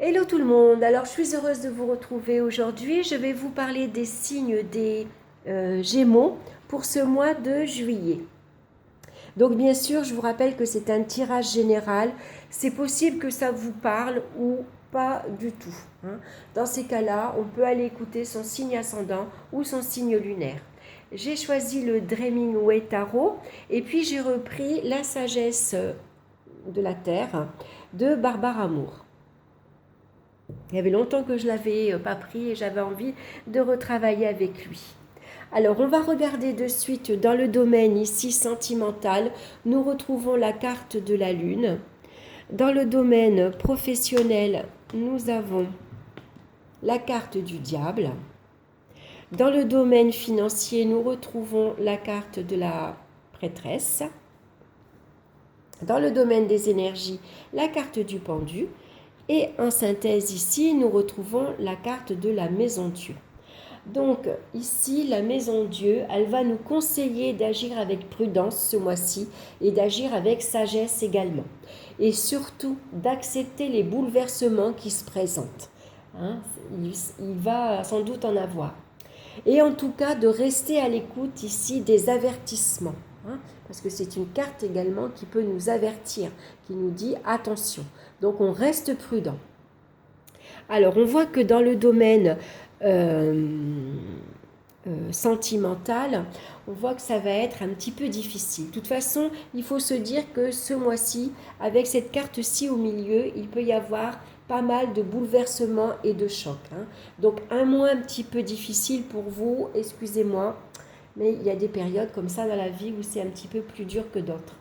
Hello tout le monde, alors je suis heureuse de vous retrouver aujourd'hui. Je vais vous parler des signes des Gémeaux pour ce mois de juillet. Donc bien sûr, je vous rappelle que c'est un tirage général. C'est possible que ça vous parle ou pas du tout. Dans ces cas-là, on peut aller écouter son signe ascendant ou son signe lunaire. J'ai choisi le Dreaming Way Tarot et puis j'ai repris La sagesse de la Terre de Barbara Moore. Il y avait longtemps que je ne l'avais pas pris et j'avais envie de retravailler avec lui. Alors, on va regarder de suite dans le domaine ici sentimental. Nous retrouvons la carte de la Lune. Dans le domaine professionnel, nous avons la carte du diable. Dans le domaine financier, nous retrouvons la carte de la prêtresse. Dans le domaine des énergies, la carte du pendu. Et en synthèse ici, nous retrouvons la carte de la maison Dieu. Donc ici, la maison Dieu, elle va nous conseiller d'agir avec prudence ce mois-ci et d'agir avec sagesse également. Et surtout d'accepter les bouleversements qui se présentent. Il va sans doute en avoir. Et en tout cas, de rester à l'écoute ici des avertissements. Parce que c'est une carte également qui peut nous avertir, qui nous dit attention. Donc on reste prudent. Alors on voit que dans le domaine sentimental, on voit que ça va être un petit peu difficile. De toute façon, il faut se dire que ce mois-ci, avec cette carte-ci au milieu, il peut y avoir pas mal de bouleversements et de chocs. Donc un mois un petit peu difficile pour vous, excusez-moi, mais il y a des périodes comme ça dans la vie où c'est un petit peu plus dur que d'autres.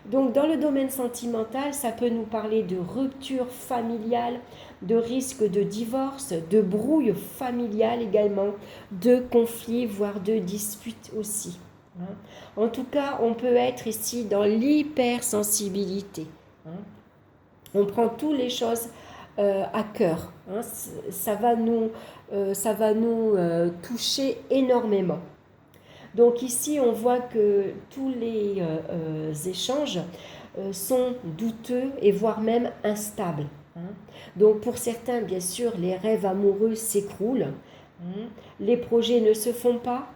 Donc dans le domaine sentimental, ça peut nous parler de rupture familiale, de risque de divorce, de brouille familiale également, de conflits, voire de disputes aussi. En tout cas, on peut être ici dans l'hypersensibilité. On prend toutes les choses à cœur. Ça va nous toucher énormément. Donc ici, on voit que tous les échanges sont douteux et voire même instables. Donc pour certains, bien sûr, les rêves amoureux s'écroulent. Les projets ne se font pas.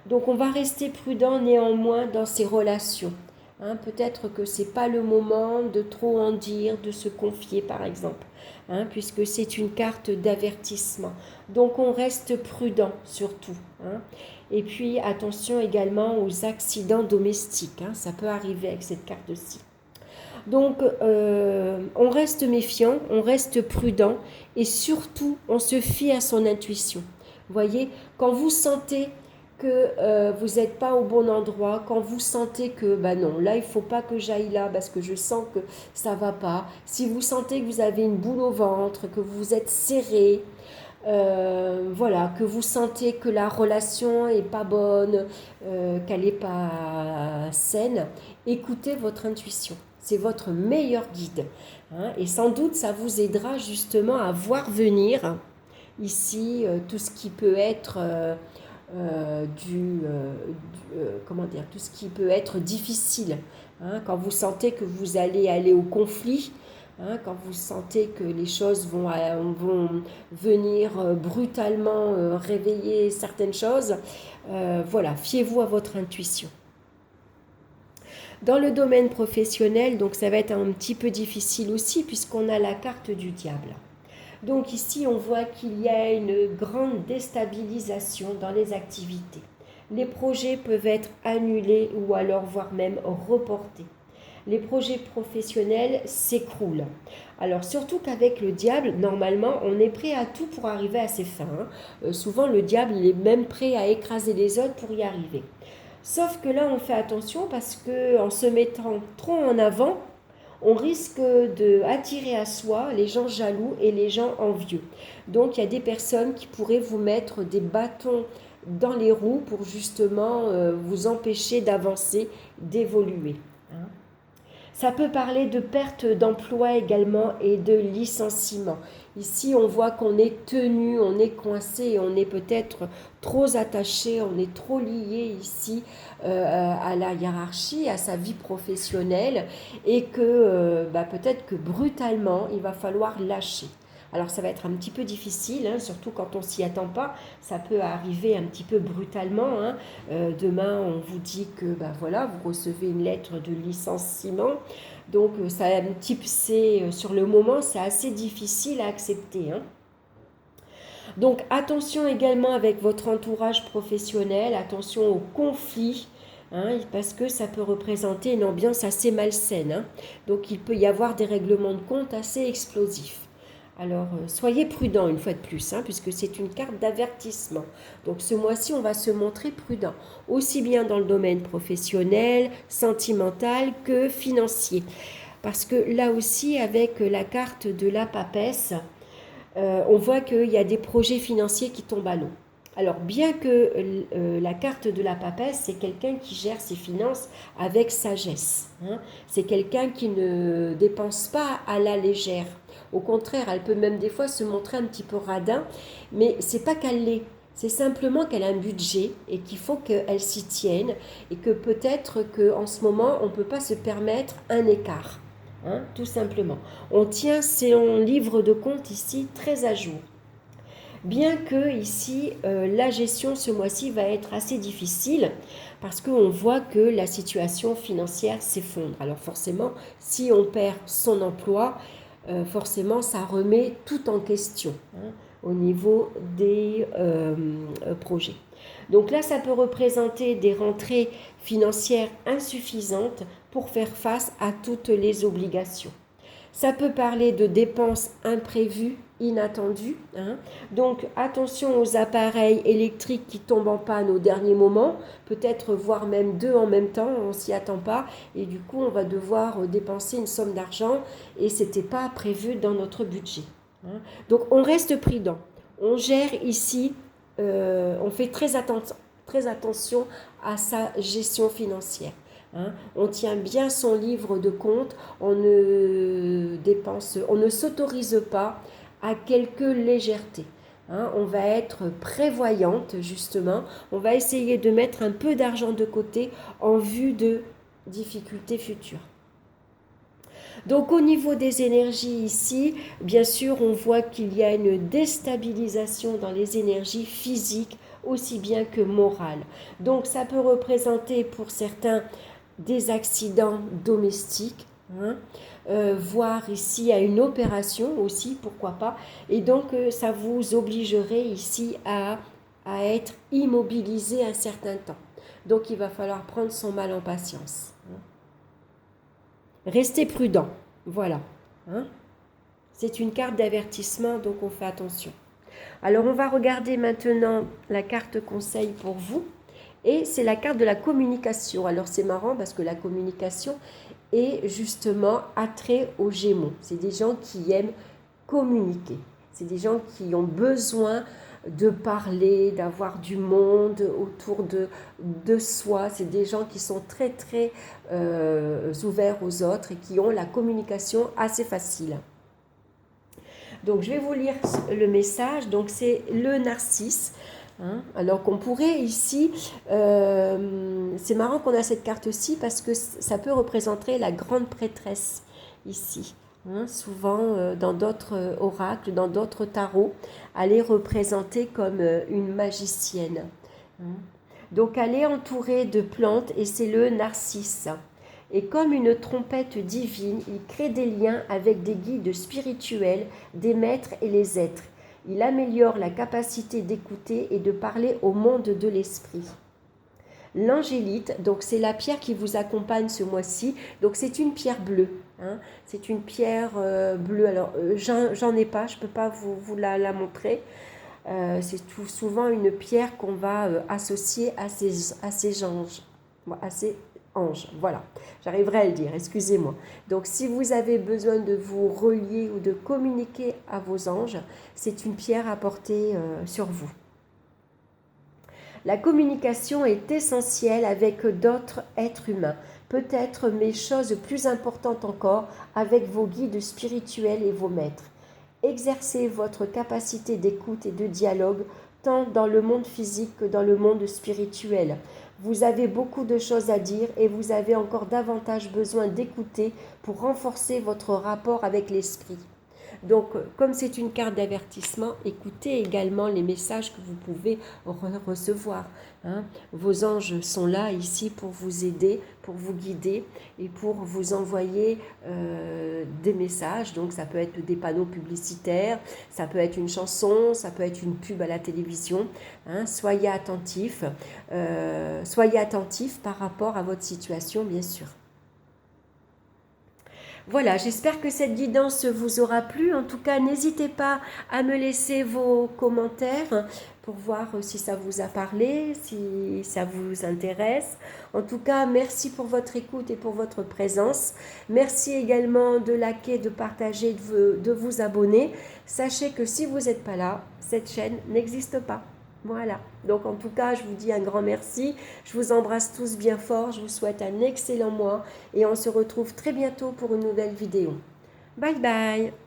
Donc on va rester prudent néanmoins dans ces relations. Peut-être que ce n'est pas le moment de trop en dire, de se confier par exemple, puisque c'est une carte d'avertissement. Donc on reste prudent surtout. Et puis attention également aux accidents domestiques, ça peut arriver avec cette carte-ci. Donc on reste méfiant, on reste prudent et surtout on se fie à son intuition. Vous voyez, quand vous sentez que vous n'êtes pas au bon endroit, quand vous sentez que non, là il ne faut pas que j'aille là parce que je sens que ça ne va pas, si vous sentez que vous avez une boule au ventre, que vous êtes serré, voilà, que vous sentez que la relation n'est pas bonne, qu'elle n'est pas saine, écoutez votre intuition. C'est votre meilleur guide. Et sans doute, ça vous aidera justement à voir venir ici tout ce qui peut être tout ce qui peut être difficile. Quand vous sentez que vous allez aller au conflit, quand vous sentez que les choses vont venir brutalement réveiller certaines choses, voilà, fiez-vous à votre intuition. Dans le domaine professionnel, donc ça va être un petit peu difficile aussi puisqu'on a la carte du diable. Donc ici, on voit qu'il y a une grande déstabilisation dans les activités. Les projets peuvent être annulés ou alors voire même reportés. Les projets professionnels s'écroulent. Alors surtout qu'avec le diable, normalement, on est prêt à tout pour arriver à ses fins. Souvent, le diable, il est même prêt à écraser les autres pour y arriver. Sauf que là, on fait attention parce qu'en se mettant trop en avant, on risque d'attirer à soi les gens jaloux et les gens envieux. Donc, il y a des personnes qui pourraient vous mettre des bâtons dans les roues pour justement vous empêcher d'avancer, d'évoluer. Ça peut parler de perte d'emploi également et de licenciement. Ici, on voit qu'on est tenu, on est coincé, on est peut-être trop attaché, on est trop lié ici à la hiérarchie, à sa vie professionnelle et que peut-être que brutalement, il va falloir lâcher. Alors ça va être un petit peu difficile, hein, surtout quand on s'y attend pas. Ça peut arriver un petit peu brutalement. Hein. Demain, on vous dit que voilà, vous recevez une lettre de licenciement. Donc ça un petit c'est sur le moment, c'est assez difficile à accepter. Hein. Donc attention également avec votre entourage professionnel, attention aux conflits. Hein, parce que ça peut représenter une ambiance assez malsaine. Hein. Donc il peut y avoir des règlements de compte assez explosifs. Alors, soyez prudents une fois de plus, hein, puisque c'est une carte d'avertissement. Donc, ce mois-ci, on va se montrer prudent, aussi bien dans le domaine professionnel, sentimental que financier. Parce que là aussi, avec la carte de la papesse, on voit qu'il y a des projets financiers qui tombent à l'eau. Alors, bien que la carte de la papesse, c'est quelqu'un qui gère ses finances avec sagesse. Hein. C'est quelqu'un qui ne dépense pas à la légère. Au contraire, elle peut même des fois se montrer un petit peu radin, mais c'est pas qu'elle l'est. C'est simplement qu'elle a un budget et qu'il faut qu'elle s'y tienne et que peut-être qu'en ce moment, on ne peut pas se permettre un écart. Hein, tout simplement. On tient son livre de compte ici très à jour. Bien que ici, la gestion ce mois-ci va être assez difficile parce qu'on voit que la situation financière s'effondre. Alors forcément, si on perd son emploi, forcément, ça remet tout en question hein, au niveau des projets. Donc là, ça peut représenter des rentrées financières insuffisantes pour faire face à toutes les obligations. Ça peut parler de dépenses imprévues, inattendues. Hein. Donc attention aux appareils électriques qui tombent en panne au dernier moment, peut-être voire même deux en même temps, on ne s'y attend pas. Et du coup, on va devoir dépenser une somme d'argent et ce n'était pas prévu dans notre budget. Hein. Donc on reste prudent. On gère ici, on fait très attention à sa gestion financière. Hein, on tient bien son livre de compte, on ne s'autorise pas à quelque légèreté. Hein, on va être prévoyante justement, on va essayer de mettre un peu d'argent de côté en vue de difficultés futures. Donc au niveau des énergies ici, bien sûr, on voit qu'il y a une déstabilisation dans les énergies physiques aussi bien que morales. Donc ça peut représenter pour certains des accidents domestiques, hein, voire ici à une opération aussi, pourquoi pas. Et donc, ça vous obligerait ici à être immobilisé un certain temps. Donc, il va falloir prendre son mal en patience. Hein. Restez prudent, voilà. Hein. C'est une carte d'avertissement, donc on fait attention. Alors, on va regarder maintenant la carte conseil pour vous. Et c'est la carte de la communication. Alors c'est marrant parce que la communication est justement attrait aux Gémeaux. C'est des gens qui aiment communiquer. C'est des gens qui ont besoin de parler, d'avoir du monde autour de soi. C'est des gens qui sont très très ouverts aux autres et qui ont la communication assez facile. Donc je vais vous lire le message. Donc c'est le narcisse. Hein, alors qu'on pourrait ici, c'est marrant qu'on a cette carte-ci parce que ça peut représenter la grande prêtresse ici. Hein, souvent dans d'autres oracles, dans d'autres tarots, elle est représentée comme une magicienne. Hein. Donc elle est entourée de plantes et c'est le narcisse. Et comme une trompette divine, il crée des liens avec des guides spirituels, des maîtres et les êtres. Il améliore la capacité d'écouter et de parler au monde de l'esprit. L'angélite, donc c'est la pierre qui vous accompagne ce mois-ci. Donc c'est une pierre bleue. Hein. C'est une pierre bleue. Alors j'en ai pas, je ne peux pas vous la montrer. C'est tout souvent une pierre qu'on va associer à ces anges. Voilà, j'arriverai à le dire, excusez-moi. Donc si vous avez besoin de vous relier ou de communiquer à vos anges, c'est une pierre à porter sur vous. La communication est essentielle avec d'autres êtres humains, peut-être, mais chose plus importante encore, avec vos guides spirituels et vos maîtres. Exercez votre capacité d'écoute et de dialogue tant dans le monde physique que dans le monde spirituel. Vous avez beaucoup de choses à dire et vous avez encore davantage besoin d'écouter pour renforcer votre rapport avec l'esprit. Donc, comme c'est une carte d'avertissement, écoutez également les messages que vous pouvez recevoir. Hein. Vos anges sont là, ici, pour vous aider, pour vous guider et pour vous envoyer des messages. Donc, ça peut être des panneaux publicitaires, ça peut être une chanson, ça peut être une pub à la télévision. Hein. Soyez attentifs par rapport à votre situation, bien sûr. Voilà, j'espère que cette guidance vous aura plu. En tout cas, n'hésitez pas à me laisser vos commentaires pour voir si ça vous a parlé, si ça vous intéresse. En tout cas, merci pour votre écoute et pour votre présence. Merci également de liker, de partager, de vous abonner. Sachez que si vous n'êtes pas là, cette chaîne n'existe pas. Voilà, donc en tout cas, je vous dis un grand merci. Je vous embrasse tous bien fort. Je vous souhaite un excellent mois et on se retrouve très bientôt pour une nouvelle vidéo. Bye bye!